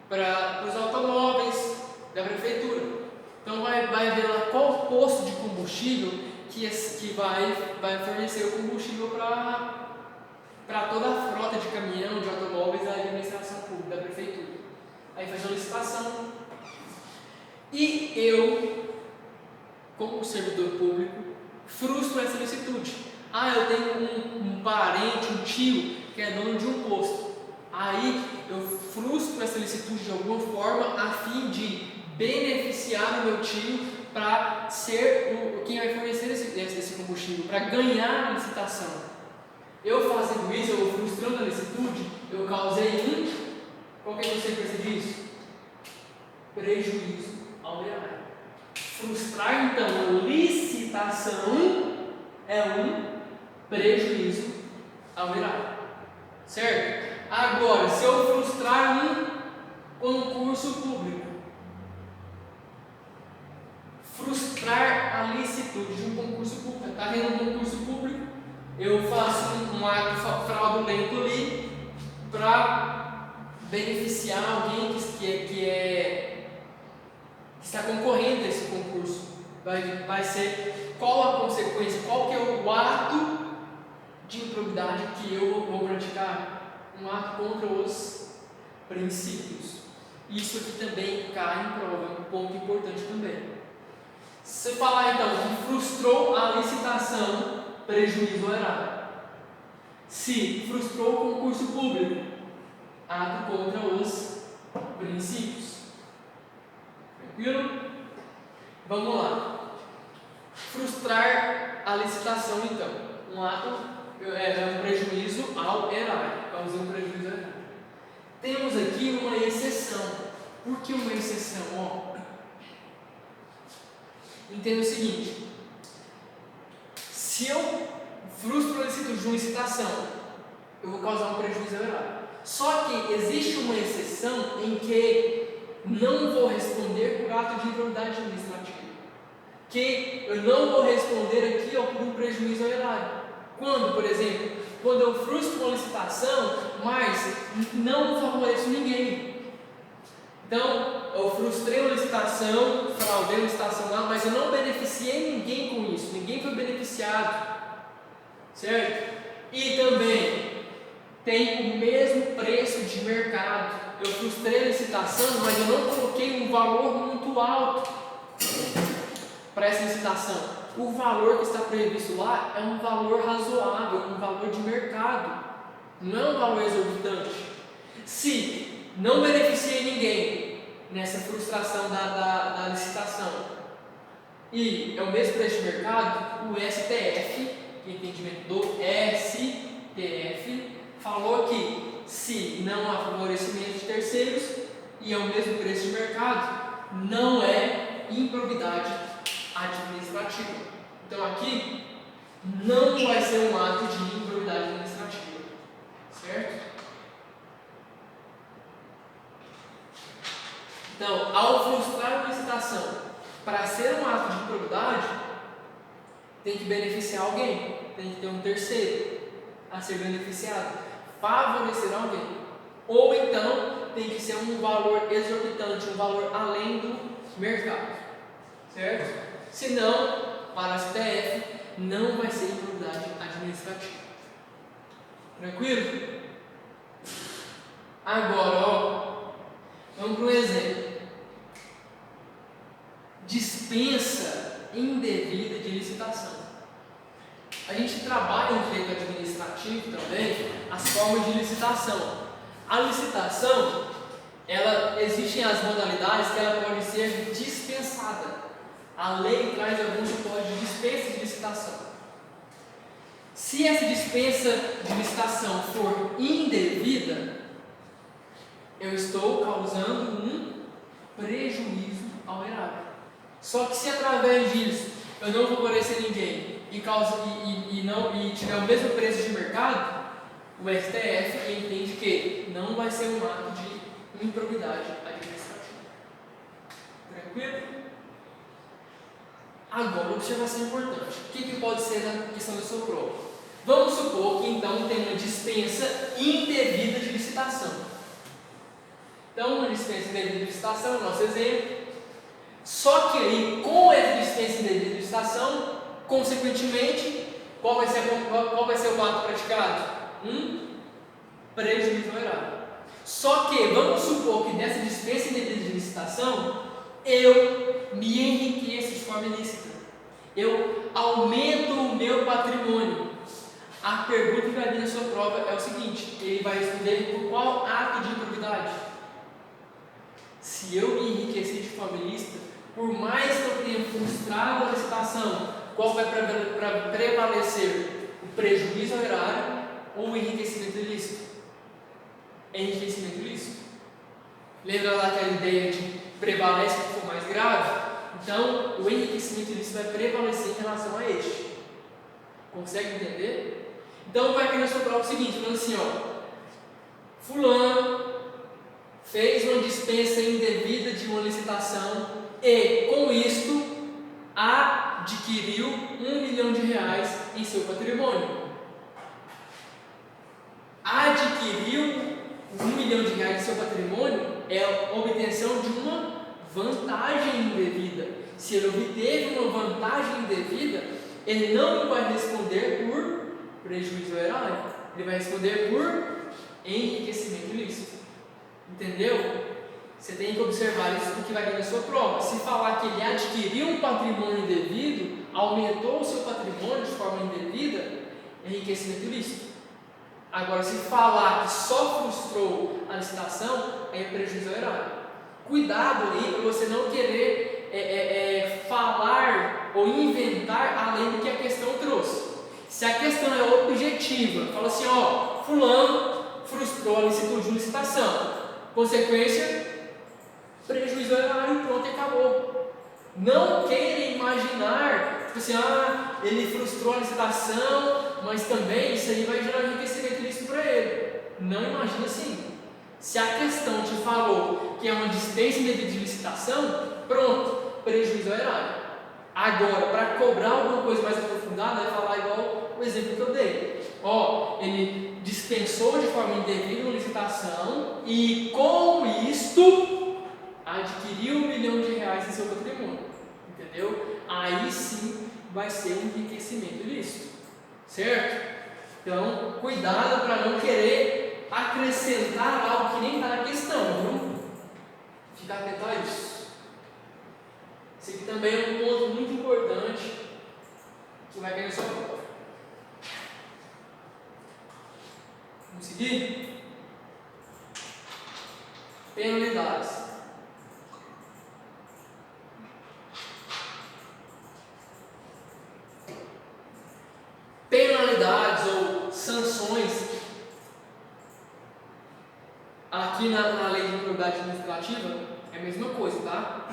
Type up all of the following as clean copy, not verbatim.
para os automóveis da prefeitura. Então vai ver lá qual o posto de combustível que vai fornecer o combustível para toda a frota de caminhão, de automóveis da administração pública, da prefeitura. Aí faz uma licitação. E eu, como servidor público, frustro essa licitude. Eu tenho um parente, um tio, que é dono de um posto. Aí eu frustro essa licitude de alguma forma a fim de beneficiar o meu tio para ser quem vai fornecer esse combustível, para ganhar a licitação. Eu fazendo isso, eu frustrando a licitude, eu causei qual que é a consequência disso? Prejuízo ao erário. Frustrar então a licitação é um prejuízo ao erário, certo? Agora, se eu frustrar um concurso público, frustrar a licitude de um concurso público, está vendo um concurso público, eu faço um ato fraudulento ali para beneficiar alguém que está concorrendo a esse concurso. Vai ser qual a consequência, qual que é o ato de improbidade que eu vou praticar? Um ato contra os princípios. Isso aqui também cai em prova, é um ponto importante também. Se falar então que frustrou a licitação, prejuízo ao erário. Se frustrou o concurso público, ato contra os princípios. Tranquilo? Vamos lá. Frustrar a licitação então. Um ato é um prejuízo ao erário. Causou um prejuízo ao erário. Temos aqui uma exceção. Por que uma exceção? Entenda o seguinte: se eu frustro a licitude de uma licitação, eu vou causar um prejuízo ao erário. Só que existe uma exceção em que não vou responder por ato de improbidade administrativa. Que eu não vou responder aqui por um prejuízo ao erário. Quando, por exemplo, quando eu frustro uma licitação, mas não favoreço ninguém. Então, eu frustrei uma licitação, fraudei uma licitação lá, mas eu não beneficiei ninguém com isso, ninguém foi beneficiado, certo? E também tem o mesmo preço de mercado. Eu frustrei a licitação, mas eu não coloquei um valor muito alto para essa licitação. O valor que está previsto lá é um valor razoável, um valor de mercado, não é um valor exorbitante. Se não beneficiei ninguém nessa frustração da licitação e é o mesmo preço de mercado, o STF, entendimento do STF, falou que se não há favorecimento de terceiros e é o mesmo preço de mercado, não é improbidade administrativa. Então aqui não vai ser um ato de improbidade administrativa, certo? Então, ao frustrar uma licitação para ser um ato de improbidade, tem que beneficiar alguém, tem que ter um terceiro a ser beneficiado, favorecer alguém, ou então tem que ser um valor exorbitante, um valor além do mercado, certo? Senão, para a STF, não vai ser improbidade administrativa. Tranquilo? Agora, vamos para um exemplo. Dispensa indevida de licitação. A gente trabalha no direito administrativo também as formas de licitação. A licitação, existem as modalidades que ela pode ser dispensada. A lei traz alguns tipos de dispensa de licitação. Se essa dispensa de licitação for indevida, eu estou causando um prejuízo ao erário. Só que se através disso eu não favorecer ninguém e tiver o mesmo preço de mercado, o STF entende que não vai ser um ato de improbidade administrativa. Tranquilo? Agora, observação importante. O que pode ser na questão da sua prova? Vamos supor que então tem uma dispensa indevida de licitação. Então, uma dispensa indevida de licitação, nosso exemplo. Só que aí, com essa dispensa indevida de licitação, consequentemente, qual vai ser o ato praticado? Prejuízo ao erário. Só que, vamos supor que nessa dispensa indevida de licitação, eu me enriqueço de forma ilícita. Eu aumento o meu patrimônio. A pergunta que vai vir na sua prova é o seguinte: ele vai responder por qual ato de improbidade? Se eu me enriqueci de forma ilícita, por mais que eu tenha frustrado a licitação, qual vai prevalecer? O prejuízo ao erário ou o enriquecimento ilícito? Enriquecimento ilícito. Lembra lá aquela ideia de prevalece o que for mais grave? Então, o enriquecimento ilícito vai prevalecer em relação a este. Consegue entender? Então, vai aqui na sua prova o seguinte, falando assim, fulano fez uma dispensa indevida de uma licitação e, com isto, adquiriu R$1 milhão em seu patrimônio. Adquiriu R$1 milhão em seu patrimônio é a obtenção de uma vantagem indevida. Se ele obteve uma vantagem indevida, ele não vai responder por prejuízo ao erário, ele vai responder por enriquecimento ilícito. Entendeu? Você tem que observar isso no que vai vir na sua prova. Se falar que ele adquiriu um patrimônio indevido, aumentou o seu patrimônio de forma indevida, enriquecimento ilícito. Agora, se falar que só frustrou a licitação, é prejuízo ao erário. Cuidado aí para você não querer falar ou inventar além do que a questão trouxe. Se a questão é objetiva, fala assim, fulano frustrou a licitação. Consequência, prejuízo ao erário, pronto e acabou. Não queira imaginar, tipo assim, ele frustrou a licitação, mas também isso aí vai gerar enriquecimento ilícito para ele. Não imagina assim. Se a questão te falou que é uma dispensa indevida de licitação, pronto, prejuízo ao erário. Agora, para cobrar alguma coisa mais aprofundada, vai falar igual o exemplo que eu dei. Ele dispensou de forma indevida uma licitação e, com isto, adquiriu R$1 milhão em seu patrimônio. Entendeu? Aí sim vai ser um enriquecimento ilícito. Certo? Então, cuidado para não querer acrescentar algo que nem está na questão, viu? Fica atento a isso. Esse aqui também é um ponto muito importante que vai cair na sua prova. Vamos seguir? Penalidades. Penalidades ou sanções, aqui na lei de improbidade administrativa, é a mesma coisa, tá?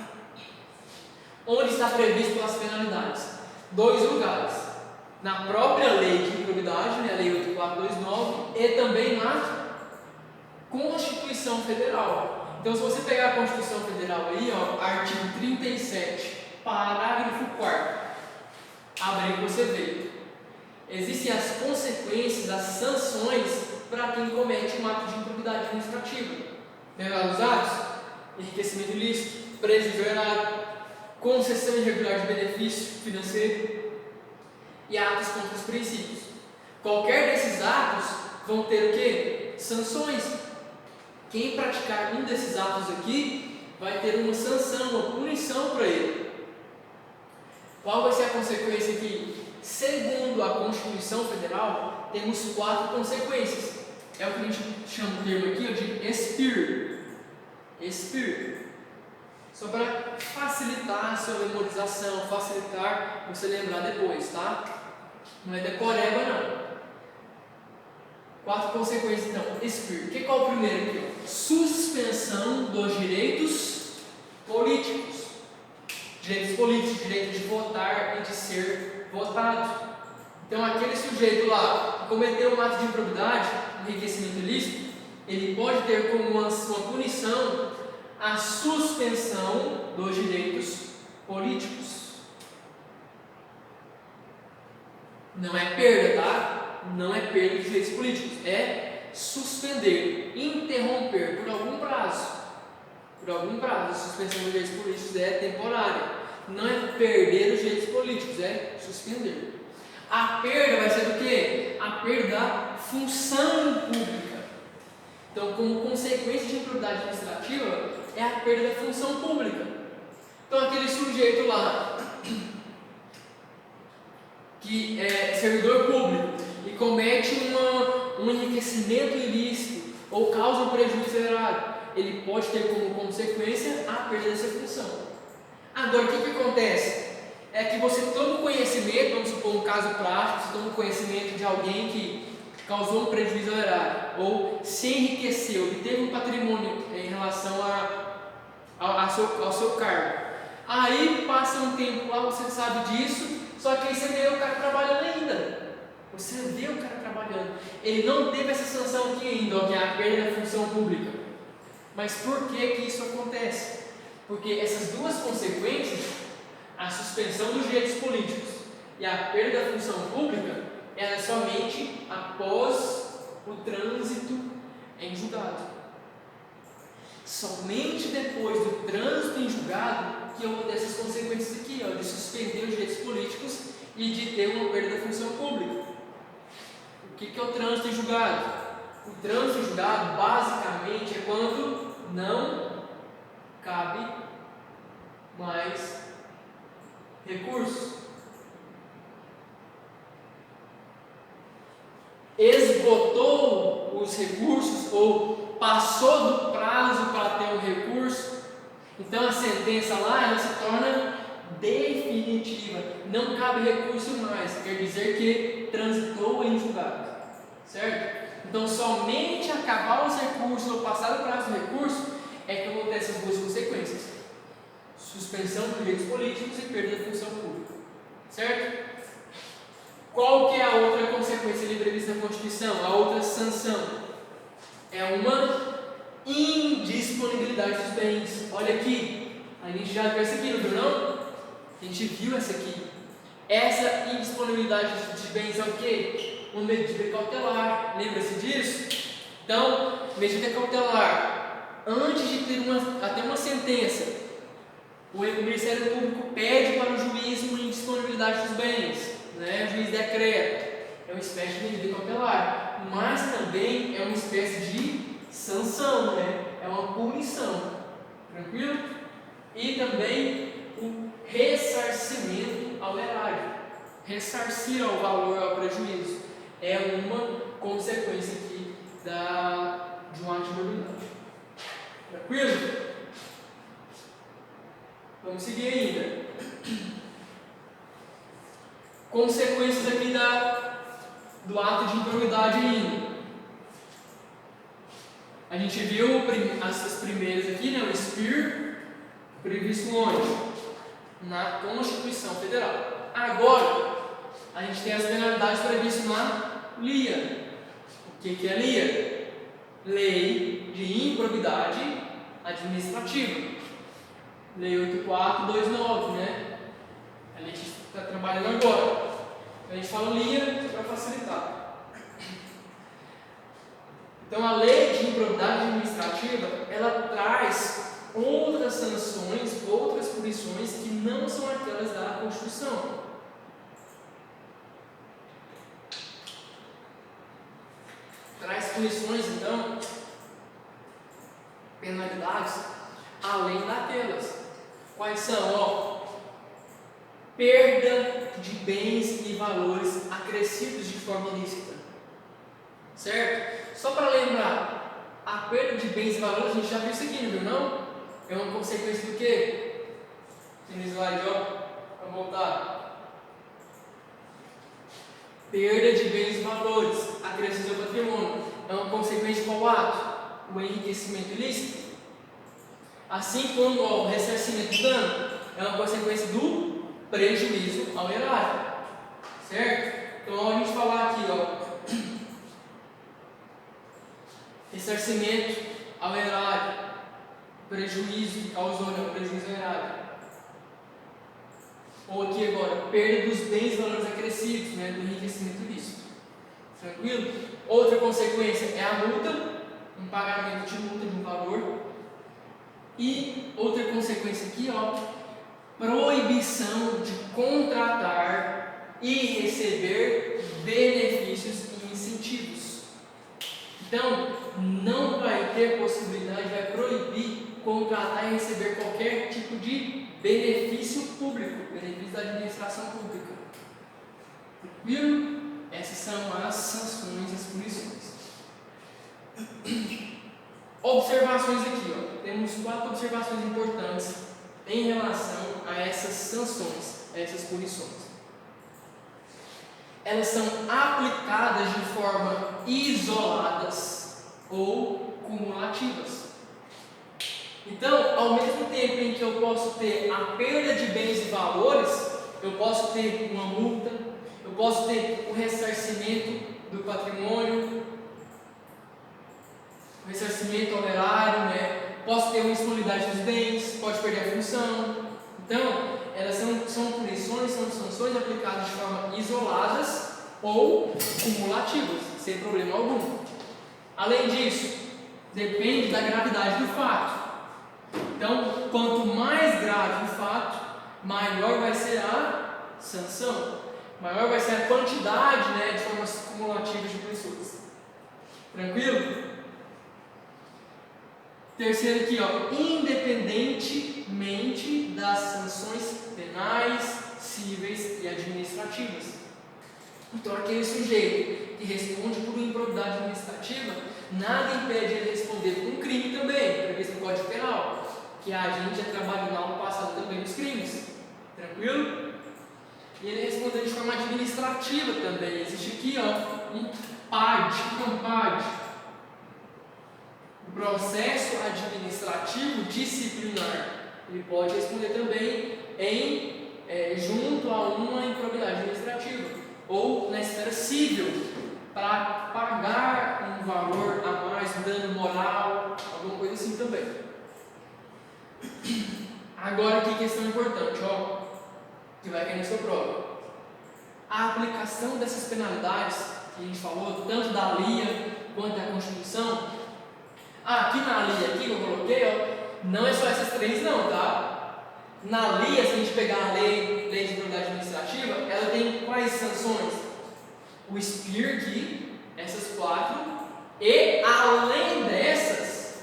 Onde está previsto as penalidades? 2 lugares. Na própria lei de improbidade, a lei 8429, e também na Constituição Federal. Então, se você pegar a Constituição Federal aí, artigo 37, parágrafo 4º, abre aí para você ver. Existem as consequências, as sanções para quem comete um ato de improbidade administrativa. Lembra os atos? Enriquecimento ilícito, prejuízo ao erário, concessão irregular de benefício financeiro e atos contra os princípios. Qualquer desses atos vão ter o quê? Sanções. Quem praticar um desses atos aqui vai ter uma sanção, uma punição para ele. Qual vai ser a consequência aqui? Segundo a Constituição Federal, temos 4 consequências. É o que a gente chama o termo aqui de expir. Expir. Só para facilitar a sua memorização, facilitar você lembrar depois, tá? Não é decoreba, não. 4 consequências, então. Expir. Qual é o primeiro aqui? Suspensão dos direitos políticos. Direitos políticos, direito de votar e de ser votado. Então, aquele sujeito lá que cometeu um ato de improbidade, enriquecimento ilícito, ele pode ter como uma punição a suspensão dos direitos políticos. Não é perda, tá? Não é perda dos direitos políticos. É suspender, interromper por algum prazo algum prazo. A suspensão dos direitos políticos é temporária. Não é perder os direitos políticos, é suspender. A perda vai ser do quê? A perda da função pública. Então, como consequência de improbidade administrativa, é a perda da função pública. Então, aquele sujeito lá, que é servidor público e comete um enriquecimento ilícito ou causa um prejuízo acelerado, ele pode ter como consequência a perda dessa função. Agora, o que acontece? É que você toma conhecimento, vamos supor um caso prático, você toma conhecimento de alguém que causou um prejuízo ao erário, ou se enriqueceu, que teve um patrimônio em relação ao seu cargo. Aí passa um tempo lá, você sabe disso, só que aí você vê o cara trabalhando ainda. Você vê o cara trabalhando. Ele não teve essa sanção aqui ainda, que é a perda da função pública. Mas por que isso acontece? Porque essas duas consequências, a suspensão dos direitos políticos e a perda da função pública, ela é somente após o trânsito em julgado. Somente depois do trânsito em julgado que eu vou ter essas consequências aqui, de suspender os direitos políticos e de ter uma perda da função pública. O que é o trânsito em julgado? O trânsito em julgado, basicamente, é quando não cabe mais recursos. Esgotou os recursos ou passou do prazo para ter um recurso, então a sentença lá ela se torna definitiva, não cabe recurso mais, quer dizer que transitou em julgado, certo? Então somente acabar os recursos ou passar do prazo do recurso é que eu vou ter essas duas consequências: suspensão dos direitos políticos e perda da função pública, certo? Qual que é a outra consequência prevista na Constituição? A outra sanção é uma indisponibilidade dos bens. Olha aqui, a gente já viu essa aqui, não viu não? A gente viu essa aqui. Essa indisponibilidade de bens é o quê? Uma medida cautelar. Lembra-se disso? Então, medida cautelar. Antes de ter até uma sentença, o Ministério Público pede para o juiz uma indisponibilidade dos bens. O juiz decreta. É uma espécie de medida cautelar, mas também é uma espécie de sanção, é uma punição. Tranquilo? E também o ressarcimento ao erário. Ressarcir ao valor, ao prejuízo, é uma consequência aqui de um ato de improbidade. Tranquilo? Vamos seguir ainda. Consequências aqui do ato de improbidade ainda. A gente viu as primeiras aqui, o SPIR, previsto onde? Na Constituição Federal. Agora, a gente tem as penalidades previstas na LIA. O que é a LIA? Lei de Improbidade Administrativa. Lei 8429, A gente está trabalhando agora. A gente fala LIA para facilitar. Então, a lei de improbidade administrativa, ela traz outras sanções, outras punições que não são aquelas da Constituição. Traz punições, então, penalidades, além daquelas. Quais são? Perda de bens e valores acrescidos de forma ilícita. Certo? Só para lembrar, a perda de bens e valores, a gente já viu isso aqui, não viu não? É uma consequência do quê? No slide, para voltar. Perda de bens e valores acrescidos ao patrimônio. É uma consequência de qual ato? O enriquecimento ilícito. Assim como o ressarcimento do dano é uma consequência do prejuízo ao erário. Certo? Então, a gente falar aqui, ressarcimento ao erário, prejuízo causou prejuízo ao erário. Ou aqui agora, perda dos bens e valores acrescidos, do enriquecimento ilícito. Tranquilo? Outra consequência é a multa, um pagamento de multa de um valor. E outra consequência aqui, ó, proibição de contratar e receber benefícios e incentivos. Então, não vai ter possibilidade, vai proibir contratar e receber qualquer tipo de benefício público, benefício da administração pública. Viu? Essas são as sanções e as punições. Observações aqui, ó. Temos 4 observações importantes em relação a essas sanções, a essas punições. Elas são aplicadas de forma isoladas ou cumulativas. Então, ao mesmo tempo em que eu posso ter a perda de bens e valores, eu posso ter uma multa, eu posso ter o ressarcimento do patrimônio, o ressarcimento ao erário, né? Posso ter uma disponibilidade dos bens, pode perder a função. Então, elas são punições, são sanções aplicadas de forma isoladas ou cumulativas, sem problema algum. Além disso, depende da gravidade do fato. Então, quanto mais grave o fato, maior vai ser a sanção, maior vai ser a quantidade, né, de formas cumulativas de punições. Tranquilo? Terceiro aqui, ó, independentemente das sanções penais, cíveis e administrativas. Então, aquele sujeito que responde por uma improbidade administrativa, nada impede ele responder por um crime também, previsto no Código Penal, que a gente já trabalhou na aula passada também nos crimes. Tranquilo? E ele responder de forma administrativa também. Existe aqui, ó, um PAD, o processo administrativo disciplinar. Ele pode responder também junto a uma improbidade administrativa ou na esfera civil, para pagar um valor a mais, um dano moral, alguma coisa assim também. Agora aqui questão importante, ó, que vai cair na sua prova. A aplicação dessas penalidades que a gente falou, tanto da LIA quanto da Constituição. Aqui na LIA aqui que eu coloquei, ó, não é só essas 3 não, tá? Na LIA, se a gente pegar a lei de improbidade administrativa, ela tem quais sanções? O SPIR aqui, essas 4, e além dessas,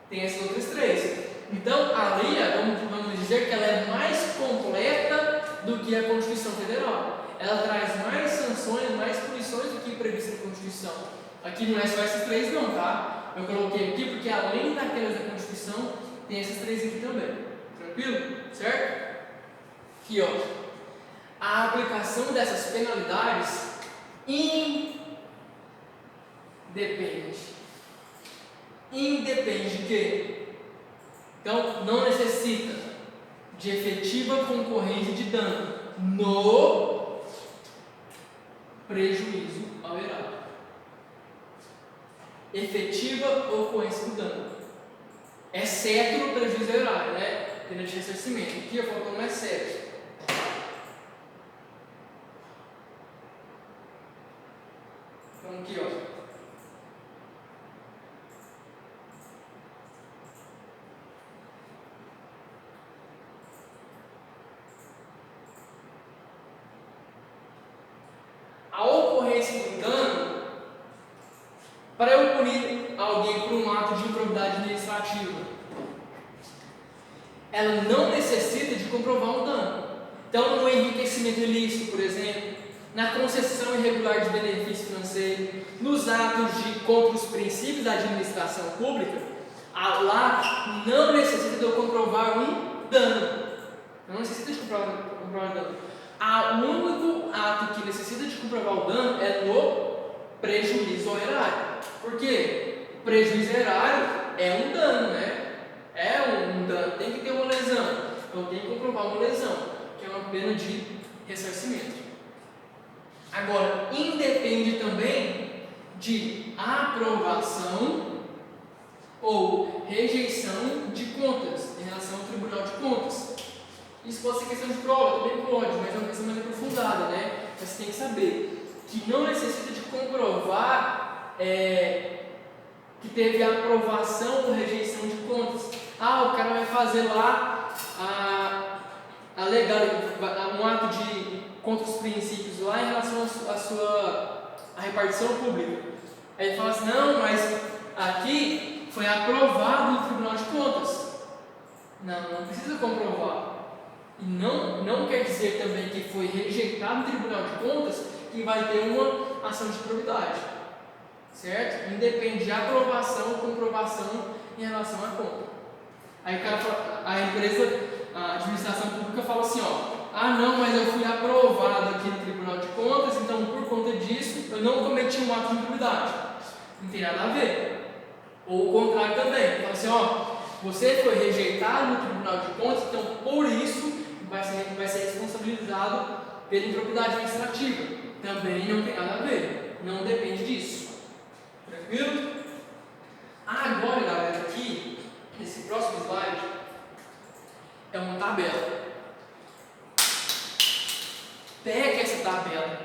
tem essas outras 3. Então, a LIA, vamos dizer que ela é mais completa do que a Constituição Federal. Ela traz mais sanções, mais punições do que previsto na Constituição. Aqui não é só essas 3 não, tá? Eu coloquei aqui porque além daquelas da Constituição, tem essas 3 aqui também. Tranquilo? Certo? Aqui, ó. A aplicação dessas penalidades independe de quê? Então, não necessita de efetiva concorrência de dano no prejuízo ao erário. Efetiva ocorrência do dano, exceto o prejuízo ao erário, né? Pena de ressarcimento. Aqui eu falo como exceto. Então, aqui, ó. A ocorrência do dano, para eu punir alguém por um ato de improbidade administrativa, ela não necessita de comprovar um dano. Então, no enriquecimento ilícito, por exemplo, na concessão irregular de benefício financeiro, nos atos contra os princípios da administração pública, lá não necessita de eu comprovar um dano. Não necessita de comprovar um dano. O único ato que necessita de comprovar o dano é no prejuízo ao erário. Por quê? O prejuízo ao erário é um dano, né? É um dano, tem que ter uma lesão. Então tem que comprovar uma lesão, que é uma pena de ressarcimento. Agora, independe também de aprovação ou rejeição de contas em relação ao Tribunal de Contas. Isso pode ser questão de prova, também pode, mas é uma questão mais aprofundada, né? Mas você tem que saber que não necessita de comprovar que teve aprovação ou rejeição de contas. O cara vai fazer lá a legal, um ato contra os princípios lá em relação à repartição pública. Aí ele fala assim, não, mas aqui foi aprovado no Tribunal de Contas. Não precisa comprovar. E não quer dizer também que foi rejeitado no Tribunal de Contas que vai ter uma ação de improbidade. Certo? Independe de aprovação ou comprovação em relação à conta. Aí o cara fala, a empresa, a administração pública fala assim, não, mas eu fui aprovado aqui no Tribunal de Contas, então por conta disso eu não cometi um ato de improbidade. Não tem nada a ver. Ou o contrário também. Fala assim, você foi rejeitado no Tribunal de Contas, então por isso vai ser responsabilizado pela improbidade administrativa. Também não tem nada a ver. Não depende disso. Tranquilo? Agora, galera, aqui, nesse próximo slide, é uma tabela. Pega essa tabela,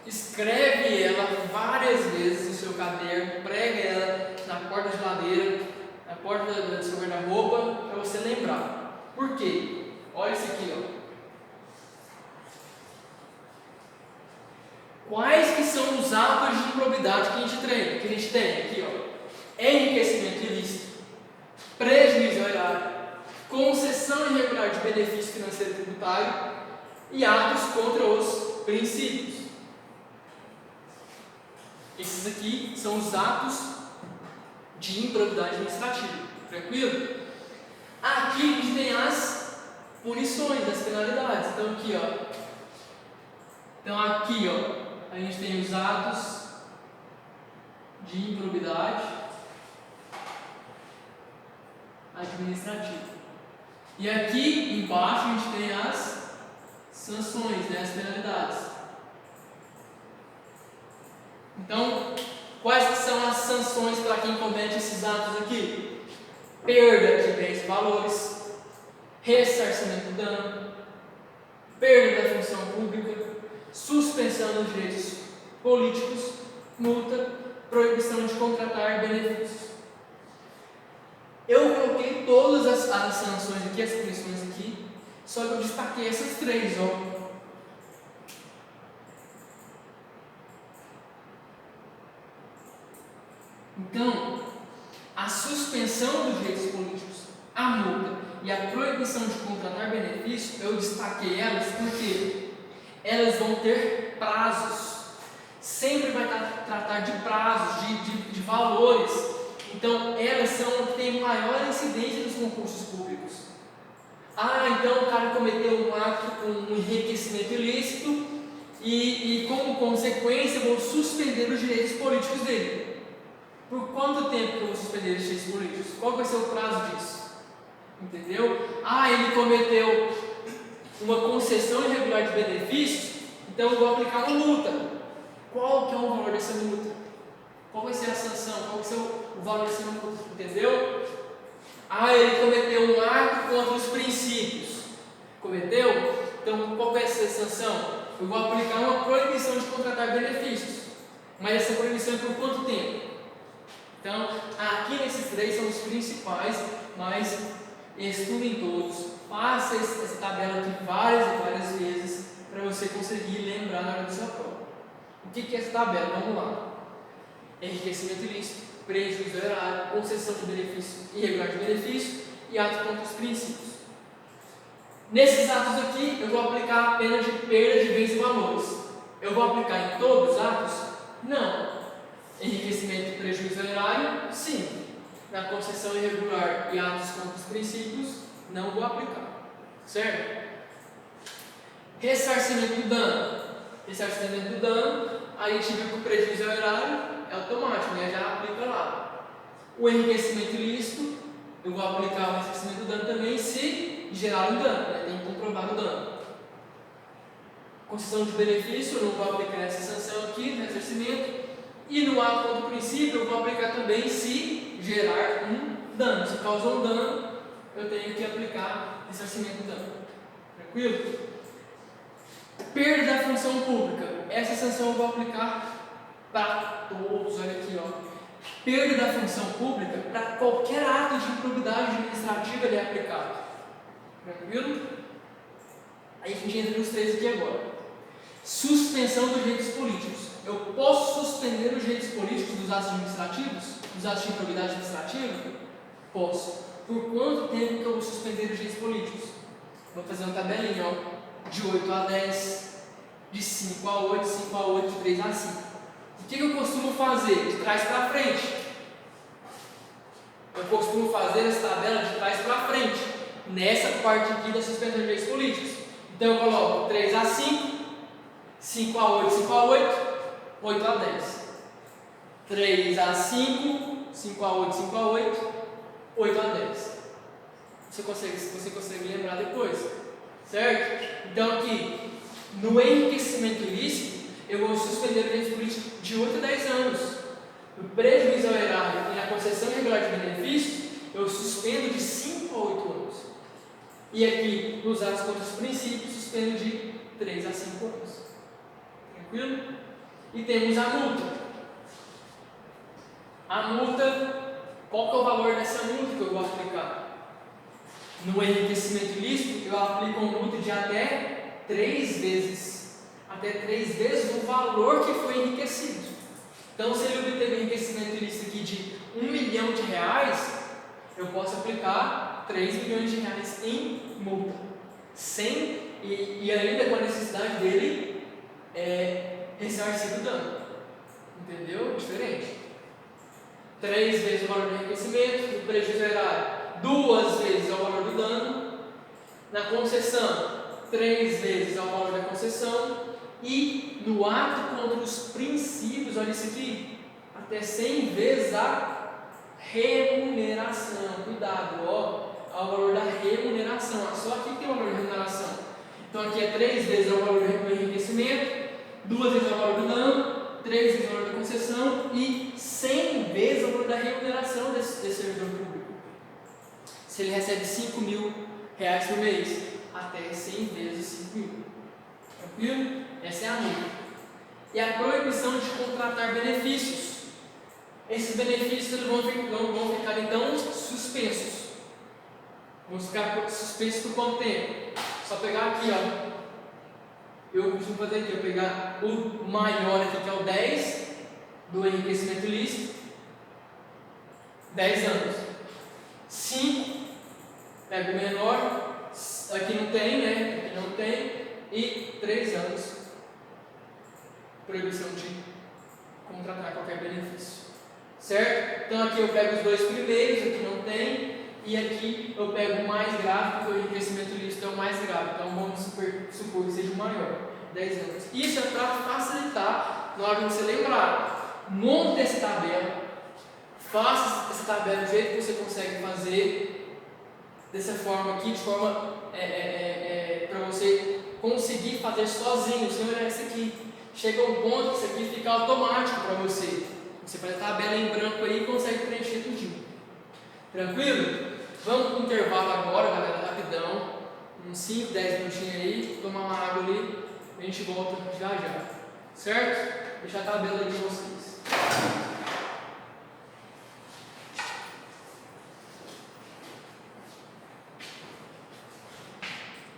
escreve ela várias vezes no seu caderno, prega ela na porta da geladeira, na porta do seu guarda-roupa, para você lembrar. Por quê? Olha isso aqui, Quais que são os atos de improbidade que a gente tem aqui, Enriquecimento ilícito, prejuízo ao erário, concessão irregular de benefício financeiro tributário e atos contra os princípios. Esses aqui são os atos de improbidade administrativa. Tranquilo? Aqui a gente tem as punições, as penalidades. Então aqui, a gente tem os atos de improbidade administrativa. E aqui embaixo a gente tem as sanções, as penalidades. Então, quais que são as sanções para quem comete esses atos aqui? Perda de bens e valores, ressarcimento do dano, perda da função pública, suspensão dos direitos políticos, multa, proibição de contratar benefícios. Eu coloquei todas as sanções aqui, as punições aqui, só que eu destaquei essas três, Então, a suspensão dos direitos políticos, a multa e a proibição de contratar benefício, eu destaquei elas porque elas vão ter prazos. Sempre vai tratar de prazos, de valores. Então, elas são que têm maior incidência nos concursos públicos. Então o cara cometeu um ato, um enriquecimento ilícito e como consequência, eu vou suspender os direitos políticos dele. Por quanto tempo que eu vou suspender os direitos políticos? Qual vai ser o prazo disso? Entendeu? Ele cometeu uma concessão irregular de benefícios, então eu vou aplicar uma multa. Qual que é o valor dessa multa? Qual vai ser a sanção? Qual vai ser o valor dessa multa? Entendeu? Ele cometeu um ato contra os princípios. Cometeu? Então qual vai ser a sanção? Eu vou aplicar uma proibição de contratar benefícios. Mas essa proibição é por quanto tempo? Então, aqui nesses três são os principais, mas estudem todos. Faça essa tabela aqui várias e várias vezes para você conseguir lembrar na hora da sua prova. O que é essa tabela? Vamos lá. Enriquecimento ilícito, prejuízo ao erário, concessão de benefício, irregular de benefício e atos contra os princípios. Nesses atos aqui, eu vou aplicar a pena de perda de bens e valores. Eu vou aplicar em todos os atos? Não. Enriquecimento e prejuízo ao erário? Sim. Na concessão irregular e atos contra os princípios, não vou aplicar. Certo? Ressarcimento do dano. Ressarcimento do dano, aí tiver com prejuízo ao erário, é automático, já aplica lá. O enriquecimento ilícito, eu vou aplicar o ressarcimento do dano também se gerar um dano, tem que comprovar o dano. Concessão de benefício, eu não vou aplicar essa sanção aqui, no ressarcimento. E no ato contra o princípio, eu vou aplicar também se gerar um dano. Se causou um dano, eu tenho que aplicar ressarcimento do dano. Tranquilo? Perda da função pública. Essa sanção eu vou aplicar para todos. Olha aqui, perda da função pública para qualquer ato de improbidade administrativa ele é aplicado. Tranquilo? Aí a gente entra nos três aqui agora. Suspensão dos direitos políticos. Eu posso suspender os direitos políticos dos atos administrativos? Dos atos de improbidade administrativa? Posso. Por quanto tempo que eu vou suspender os direitos políticos? Vou fazer uma tabelinha, ó, de 8 a 10, de 5 a 8, 5 a 8, de 3 a 5. O que eu costumo fazer? De trás para frente. Eu costumo fazer essa tabela de trás para frente, nessa parte aqui da suspensão de direitos políticos. Então eu coloco 3 a 5, 5 a 8, 5 a 8, 8 a 10. 3 a 5, 5 a 8, 5 a 8, 8 a 10. Você consegue lembrar depois, certo? Então aqui, no enriquecimento ilícito, eu vou suspender o direito político de 8 a 10 anos. No prejuízo ao erário e na concessão irregular de benefícios, eu suspendo de 5 a 8 anos. E aqui, nos atos contra os princípios, suspendo de 3 a 5 anos. Tranquilo? E temos a multa. A multa, qual que é o valor dessa multa que eu vou aplicar? No enriquecimento ilícito, eu aplico uma multa de até 3 vezes. Até 3 vezes o valor que foi enriquecido. Então, se ele obteve um enriquecimento ilícito aqui de R$1 milhão, eu posso aplicar R$3 milhões em multa. E ainda com a necessidade dele ressarcir o dano. Entendeu? Diferente. 3 vezes o valor do enriquecimento, o prejuízo erário 2 vezes ao valor do dano. Na concessão, 3 vezes ao valor da concessão. E no ato contra os princípios, olha isso aqui, até 100 vezes a remuneração. Cuidado, ó, ao valor da remuneração. Só aqui tem o valor da remuneração. Então aqui é 3 vezes ao valor do enriquecimento, 2 vezes ao valor do dano, 3 vezes ao valor da concessão e 100 vezes ao valor da remuneração desse servidor público. Se ele recebe R$5 mil por mês, até 100 vezes 5 mil. Tranquilo? Essa é a multa. E a proibição de contratar benefícios. Esses benefícios vão ficar então suspensos. Vão ficar suspensos por quanto tempo? Só pegar aqui, ó. Eu costumo fazer aqui, eu pegar o maior aqui, que é o 10 do enriquecimento ilícito. 10 anos. 5, pego o menor, aqui não tem, né? Aqui não tem. E 3 anos, proibição de contratar qualquer benefício, certo? Então aqui eu pego os 2 primeiros, aqui não tem, e aqui eu pego o mais grave, porque o enriquecimento ilícito é o mais grave, então vamos supor que seja o maior, 10 anos. Isso é para facilitar na hora de você lembrar. Monte essa tabela, faça essa tabela do jeito que você consegue fazer, dessa forma aqui, de forma para você conseguir fazer sozinho, sem olhar isso aqui. Chega um ponto que isso aqui fica automático para você. Você faz a tabela em branco aí e consegue preencher tudinho. Tranquilo? Vamos para o intervalo agora, galera, rapidão. Uns 5, 10 minutinhos aí, tomar uma água ali, a gente volta já já. Certo? Deixar a tabela aí para vocês.